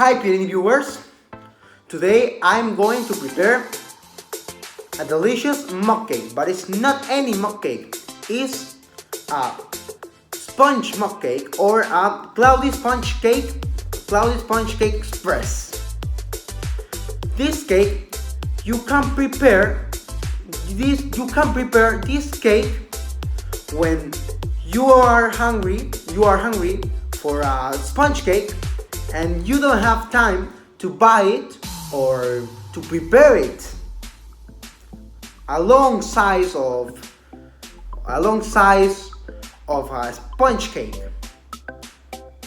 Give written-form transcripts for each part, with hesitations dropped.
Hi Pierini viewers, today I'm going to prepare a delicious mug cake, but it's not any mug cake, it's a sponge mug cake or a cloudy sponge cake express. This cake, you can prepare this cake when you are hungry for a sponge cake and you don't have time to buy it or to prepare it. A long size of a sponge cake.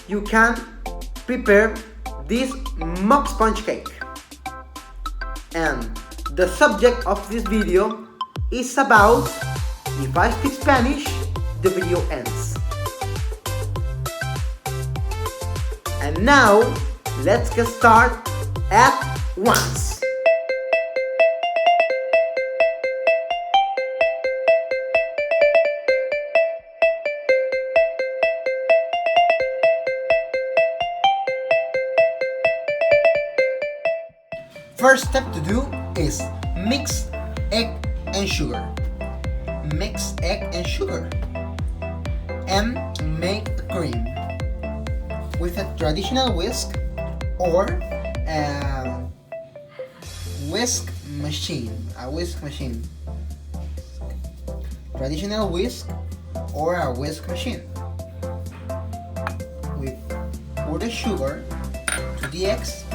You can prepare this mug sponge cake. And the subject of this video is about if I speak Spanish, the video ends. And now, let's get started at once. First step to do is mix egg and sugar. Mix egg and sugar and make cream with a traditional whisk or a whisk machine. Traditional whisk or a whisk machine. We pour the sugar to the eggs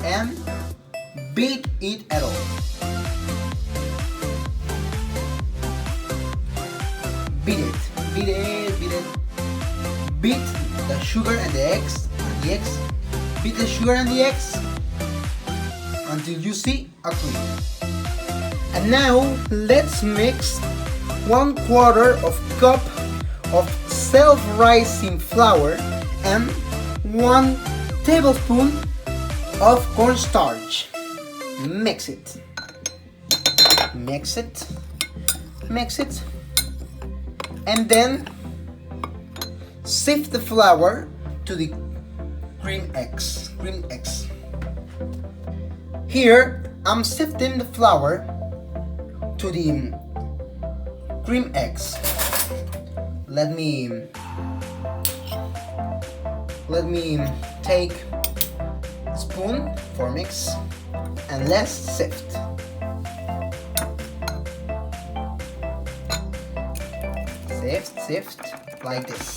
and beat it at all. Beat the sugar and the eggs, beat the sugar and the eggs until you see a cream. And now let's mix 1/4 cup of self-rising flour and 1 tablespoon of cornstarch. Mix it, and then sift the flour to the cream eggs. Here I'm sifting the flour to the cream eggs. Let me take a spoon for mix and let's sift. Sift like this.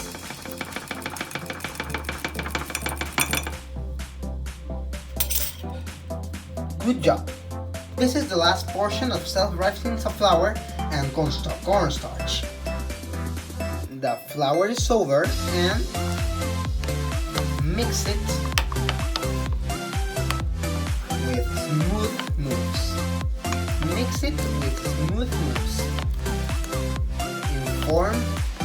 Good job. This is the last portion of self-rising flour and cornstarch. The flour is over and mix it with smooth moves.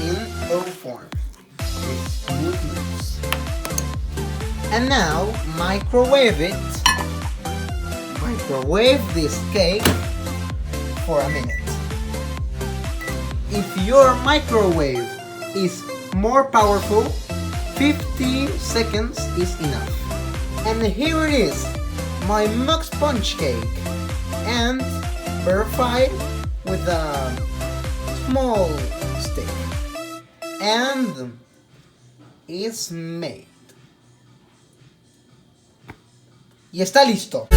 In O form with smooth moves. And now microwave this cake for a minute. If your microwave is more powerful, 50 seconds is enough. And here it is, my mug sponge cake, and verified with a small stick, and it's made. Y está listo.